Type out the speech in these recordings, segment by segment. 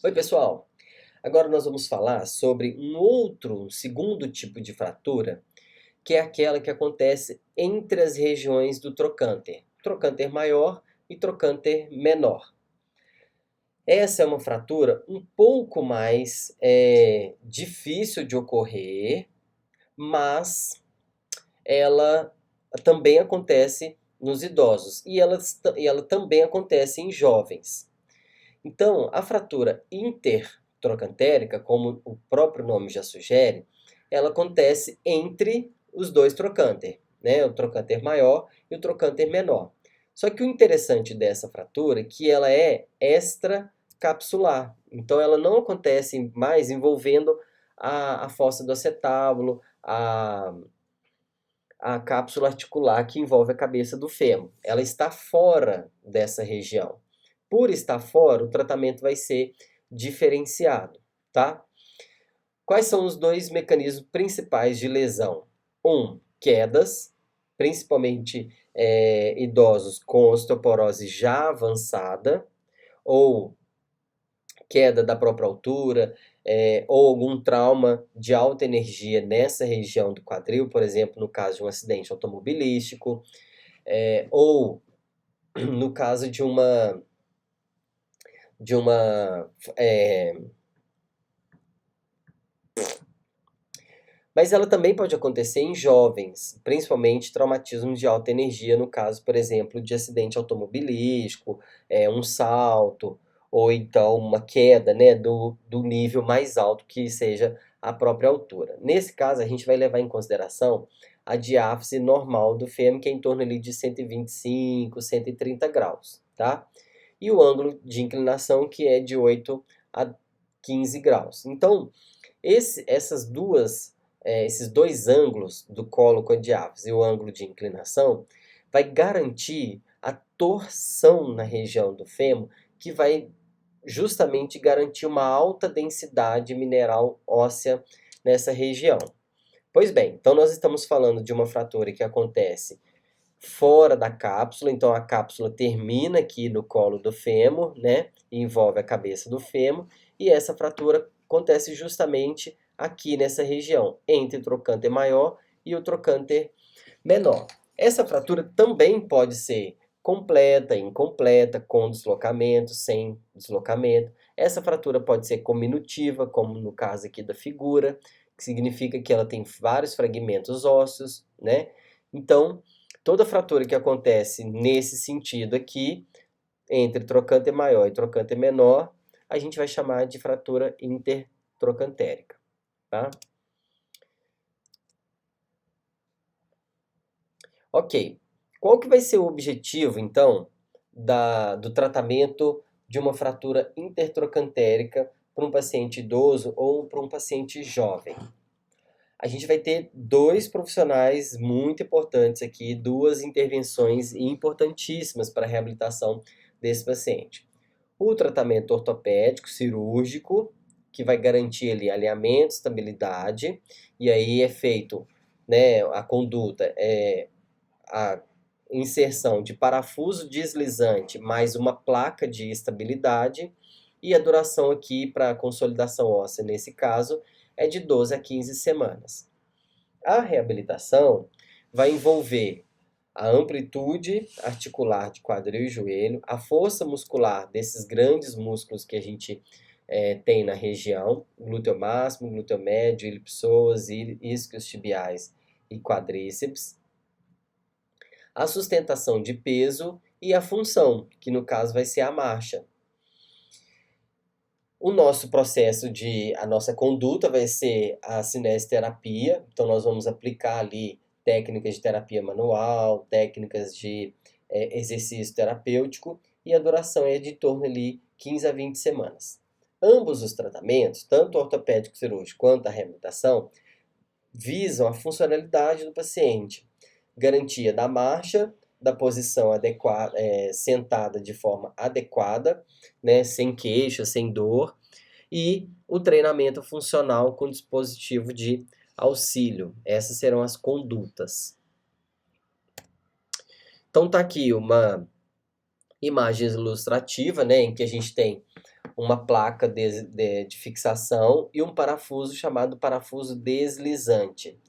Oi, pessoal! Agora nós vamos falar sobre um segundo tipo de fratura, que é aquela que acontece entre as regiões do trocânter maior e trocânter menor. Essa é uma fratura um pouco mais difícil de ocorrer, mas ela também acontece nos idosos e ela também acontece em jovens. Então, a fratura intertrocantérica, como o próprio nome já sugere, ela acontece entre os dois trocânter, né? O trocânter maior e o trocânter menor. Só que o interessante dessa fratura é que ela é extracapsular. Então, ela não acontece mais envolvendo a fossa do acetábulo, a cápsula articular que envolve a cabeça do fêmur. Ela está fora dessa região. Por estar fora, o tratamento vai ser diferenciado, tá? Quais são os dois mecanismos principais de lesão? Quedas, principalmente idosos com osteoporose já avançada, ou queda da própria altura, ou algum trauma de alta energia nessa região do quadril, por exemplo, no caso de um acidente automobilístico, ou no caso de uma mas ela também pode acontecer em jovens, principalmente traumatismos de alta energia, no caso, por exemplo, de acidente automobilístico, um salto, ou então uma queda, né, do nível mais alto que seja a própria altura. Nesse caso, a gente vai levar em consideração a diáfise normal do fêmur, que é em torno ali de 125, 130 graus, tá? E o ângulo de inclinação, que é de 8 a 15 graus. Então, esses dois ângulos do colo com a diáfise e o ângulo de inclinação vai garantir a torção na região do fêmur, que vai justamente garantir uma alta densidade mineral óssea nessa região. Pois bem, então nós estamos falando de uma fratura que acontece fora da cápsula, então a cápsula termina aqui no colo do fêmur, né, e envolve a cabeça do fêmur, e essa fratura acontece justamente aqui nessa região, entre o trocânter maior e o trocânter menor. Essa fratura também pode ser completa, incompleta, com deslocamento, sem deslocamento. Essa fratura pode ser cominutiva, como no caso aqui da figura, que significa que ela tem vários fragmentos ósseos, né? Então, toda fratura que acontece nesse sentido aqui, entre trocânter maior e trocânter menor, a gente vai chamar de fratura intertrocantérica, tá? Ok. Qual que vai ser o objetivo, então, do tratamento de uma fratura intertrocantérica para um paciente idoso ou para um paciente jovem? A gente vai ter dois profissionais muito importantes aqui, duas intervenções importantíssimas para a reabilitação desse paciente. O tratamento ortopédico cirúrgico, que vai garantir ali alinhamento, estabilidade, e aí é feito, né, a conduta a inserção de parafuso deslizante mais uma placa de estabilidade, e a duração aqui para a consolidação óssea, nesse caso, é de 12 a 15 semanas. A reabilitação vai envolver a amplitude articular de quadril e joelho, a força muscular desses grandes músculos que a gente tem na região, glúteo máximo, glúteo médio, ilipsoas, isquios tibiais e quadríceps, a sustentação de peso e a função, que no caso vai ser a marcha. A nossa conduta vai ser a cinesterapia, então nós vamos aplicar ali técnicas de terapia manual, técnicas de exercício terapêutico, e a duração é de torno ali 15 a 20 semanas. Ambos os tratamentos, tanto o ortopédico cirúrgico quanto a reabilitação, visam a funcionalidade do paciente, garantia da marcha, da posição adequada, sentada de forma adequada, né, sem queixa, sem dor, e o treinamento funcional com dispositivo de auxílio. Essas serão as condutas. Então tá aqui uma imagem ilustrativa, né, em que a gente tem uma placa de fixação e um parafuso chamado parafuso deslizante.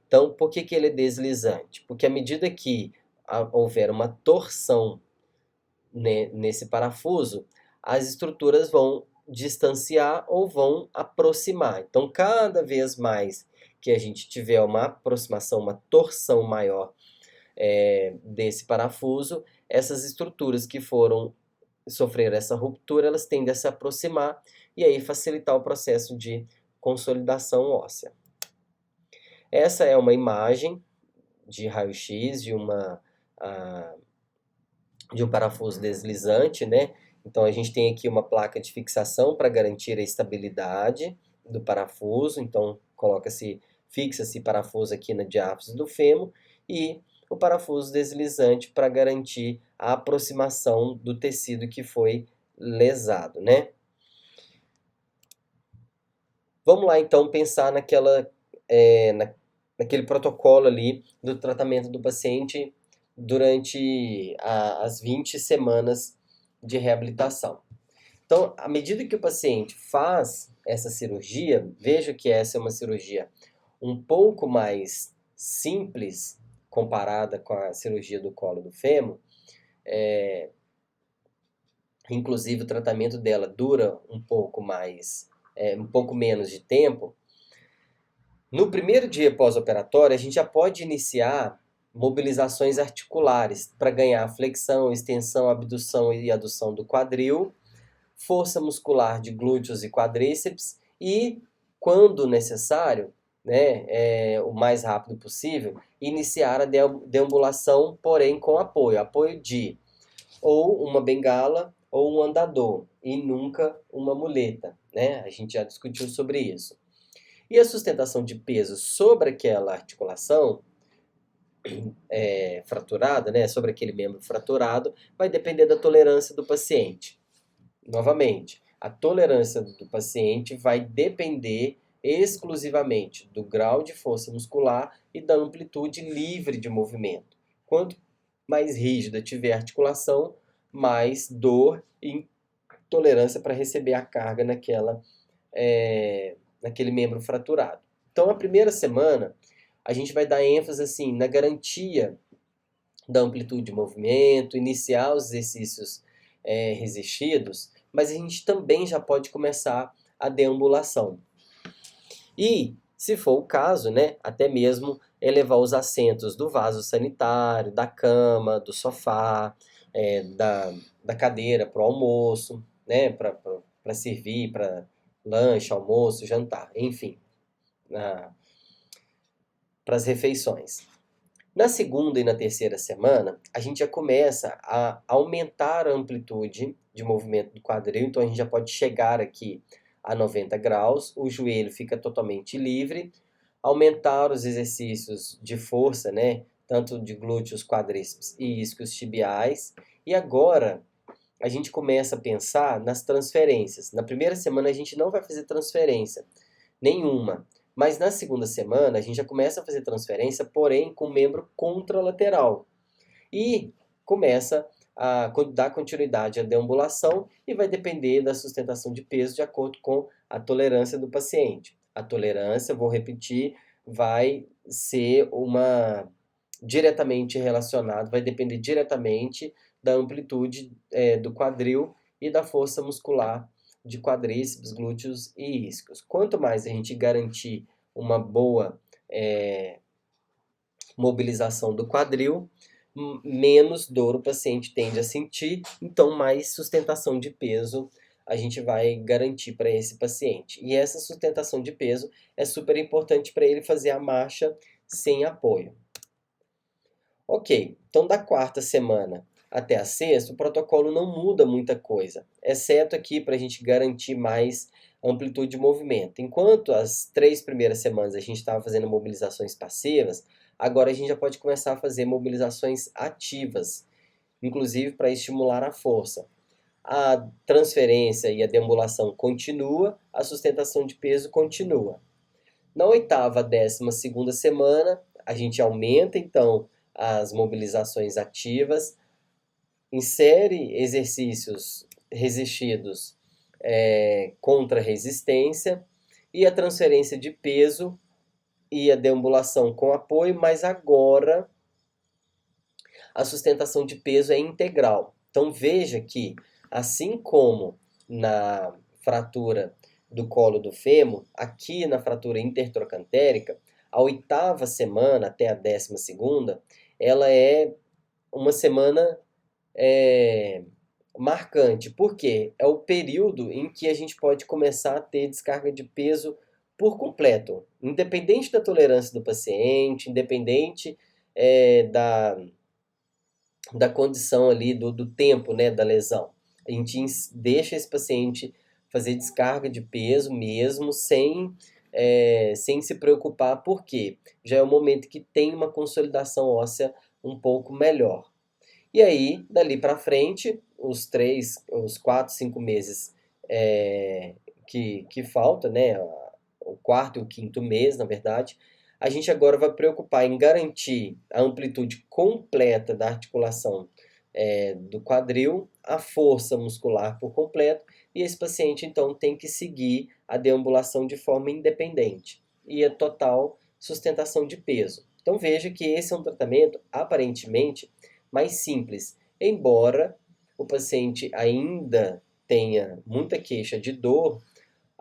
Então, por que ele é deslizante? Porque à medida que houver uma torção nesse parafuso, as estruturas vão distanciar ou vão aproximar. Então, cada vez mais que a gente tiver uma aproximação, uma torção maior desse parafuso, essas estruturas que sofrer essa ruptura, elas tendem a se aproximar e aí facilitar o processo de consolidação óssea. Essa é uma imagem de raio-x de de um parafuso deslizante, né? Então a gente tem aqui uma placa de fixação para garantir a estabilidade do parafuso. Então fixa-se parafuso aqui na diáfise do fêmur e o parafuso deslizante para garantir a aproximação do tecido que foi lesado, né? Vamos lá então pensar naquele protocolo ali do tratamento do paciente durante as 20 semanas de reabilitação. Então, à medida que o paciente faz essa cirurgia, veja que essa é uma cirurgia um pouco mais simples comparada com a cirurgia do colo do fêmur. Inclusive o tratamento dela dura um pouco menos de tempo. No primeiro dia pós-operatório, a gente já pode iniciar mobilizações articulares para ganhar flexão, extensão, abdução e adução do quadril, força muscular de glúteos e quadríceps e, quando necessário, né, o mais rápido possível, iniciar a deambulação, porém com apoio de ou uma bengala ou um andador e nunca uma muleta, né? A gente já discutiu sobre isso. E a sustentação de peso sobre aquela articulação fraturada, né, sobre aquele membro fraturado, vai depender da tolerância do paciente. Novamente, a tolerância do paciente vai depender exclusivamente do grau de força muscular e da amplitude livre de movimento. Quanto mais rígida tiver a articulação, mais dor e intolerância para receber a carga naquele membro fraturado. Então, a primeira semana, a gente vai dar ênfase assim, na garantia da amplitude de movimento, iniciar os exercícios resistidos, mas a gente também já pode começar a deambulação. E, se for o caso, né, até mesmo elevar os assentos do vaso sanitário, da cama, do sofá, da cadeira para o almoço, né, para servir, para lanche, almoço, jantar, enfim, para as refeições. Na segunda e na terceira semana, a gente já começa a aumentar a amplitude de movimento do quadril, então a gente já pode chegar aqui a 90 graus, o joelho fica totalmente livre, aumentar os exercícios de força, né, tanto de glúteos, quadríceps e isquios tibiais, e agora a gente começa a pensar nas transferências. Na primeira semana a gente não vai fazer transferência nenhuma, mas na segunda semana a gente já começa a fazer transferência, porém com membro contralateral. E começa a dar continuidade à deambulação e vai depender da sustentação de peso de acordo com a tolerância do paciente. A tolerância, vou repetir, vai ser diretamente relacionado, vai depender diretamente da amplitude do quadril e da força muscular de quadríceps, glúteos e isquios. Quanto mais a gente garantir uma boa mobilização do quadril, menos dor o paciente tende a sentir, então mais sustentação de peso a gente vai garantir para esse paciente. E essa sustentação de peso é super importante para ele fazer a marcha sem apoio. Ok, então da quarta semana até a sexta, o protocolo não muda muita coisa, exceto aqui para a gente garantir mais amplitude de movimento. Enquanto as 3 primeiras semanas a gente estava fazendo mobilizações passivas, agora a gente já pode começar a fazer mobilizações ativas, inclusive para estimular a força. A transferência e a deambulação continua, a sustentação de peso continua. Na oitava, 12ª semana, a gente aumenta então as mobilizações ativas, insere exercícios resistidos contra-resistência, e a transferência de peso e a deambulação com apoio, mas agora a sustentação de peso é integral. Então veja que, assim como na fratura do colo do fêmur, aqui na fratura intertrocantérica, a 8ª semana até a 12ª, ela é uma semana marcante. Por quê? É o período em que a gente pode começar a ter descarga de peso por completo, independente da tolerância do paciente, independente da condição ali, do tempo, né, da lesão. A gente deixa esse paciente fazer descarga de peso mesmo, sem se preocupar, porque já é o momento que tem uma consolidação óssea um pouco melhor. E aí, dali para frente, os 4, 5 meses que falta, né, o 4º e o 5º mês, na verdade, a gente agora vai preocupar em garantir a amplitude completa da articulação do quadril, a força muscular por completo, e esse paciente então tem que seguir a deambulação de forma independente e a total sustentação de peso. Então veja que esse é um tratamento aparentemente mais simples, embora o paciente ainda tenha muita queixa de dor,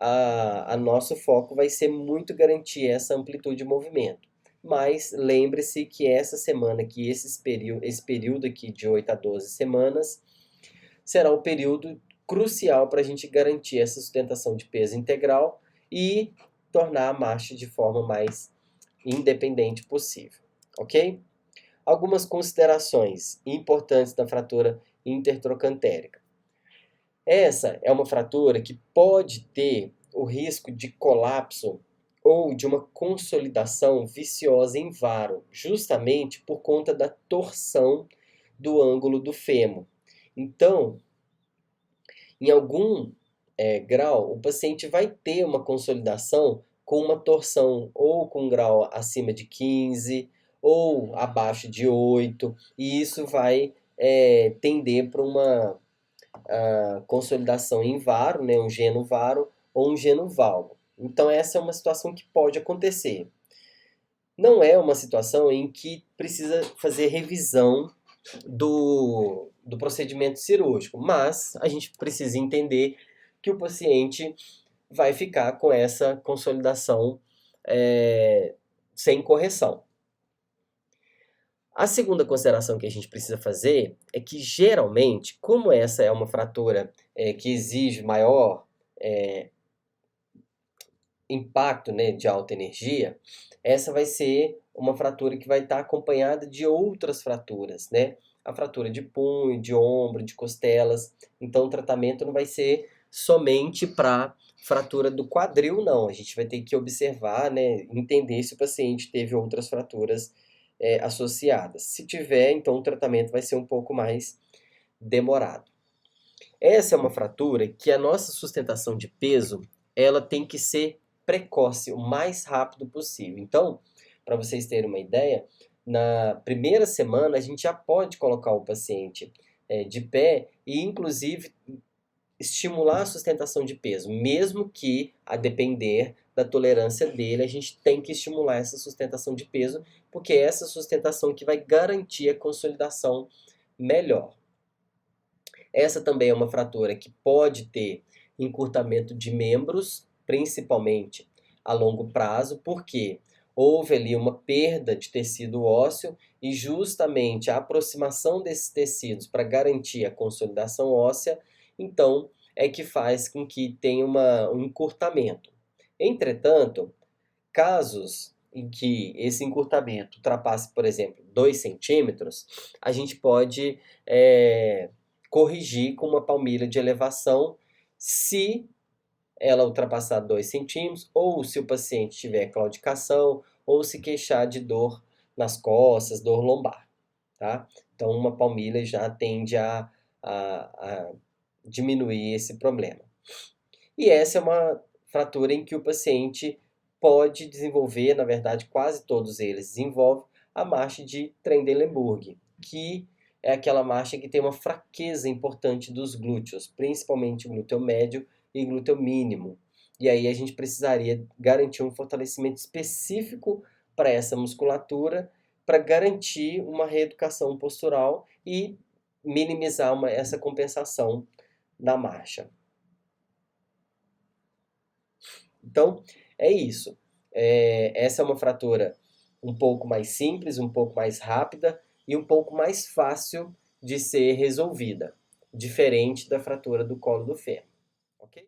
a nosso foco vai ser muito garantir essa amplitude de movimento. Mas lembre-se que essa semana, que esse período aqui de 8 a 12 semanas, será o período crucial para a gente garantir essa sustentação de peso integral e tornar a marcha de forma mais independente possível, ok? Algumas considerações importantes da fratura intertrocantérica. Essa é uma fratura que pode ter o risco de colapso ou de uma consolidação viciosa em varo, justamente por conta da torção do ângulo do fêmur. Então, em algum grau, o paciente vai ter uma consolidação com uma torção ou com um grau acima de 15 ou abaixo de 8, e isso vai tender para uma consolidação em varo, né, um geno varo ou um geno valgo. Então essa é uma situação que pode acontecer. Não é uma situação em que precisa fazer revisão do procedimento cirúrgico, mas a gente precisa entender que o paciente vai ficar com essa consolidação sem correção. A segunda consideração que a gente precisa fazer é que, geralmente, como essa é uma fratura que exige maior impacto, né, de alta energia, essa vai ser uma fratura que vai estar acompanhada de outras fraturas, né? A fratura de punho, de ombro, de costelas. Então, o tratamento não vai ser somente para fratura do quadril, não. A gente vai ter que observar, né, entender se o paciente teve outras fraturas associadas. Se tiver, então o tratamento vai ser um pouco mais demorado. Essa é uma fratura que a nossa sustentação de peso, ela tem que ser precoce, o mais rápido possível. Então, para vocês terem uma ideia, na primeira semana a gente já pode colocar o paciente de pé e, inclusive, estimular a sustentação de peso, mesmo que, a depender da tolerância dele, a gente tem que estimular essa sustentação de peso, porque é essa sustentação que vai garantir a consolidação melhor. Essa também é uma fratura que pode ter encurtamento de membros, principalmente a longo prazo, porque houve ali uma perda de tecido ósseo e justamente a aproximação desses tecidos para garantir a consolidação óssea, então é que faz com que tenha um encurtamento. Entretanto, casos em que esse encurtamento ultrapasse, por exemplo, 2 centímetros, a gente pode corrigir com uma palmilha de elevação se ela ultrapassar 2 centímetros, ou se o paciente tiver claudicação, ou se queixar de dor nas costas, dor lombar. Tá? Então, uma palmilha já tende a diminuir esse problema. E essa é uma fratura em que o paciente pode desenvolver, na verdade, quase todos eles desenvolvem a marcha de Trendelenburg, que é aquela marcha que tem uma fraqueza importante dos glúteos, principalmente o glúteo médio e glúteo mínimo. E aí a gente precisaria garantir um fortalecimento específico para essa musculatura, para garantir uma reeducação postural e minimizar essa compensação na marcha. Então, é isso. Essa é uma fratura um pouco mais simples, um pouco mais rápida e um pouco mais fácil de ser resolvida, diferente da fratura do colo do fêmur. Ok?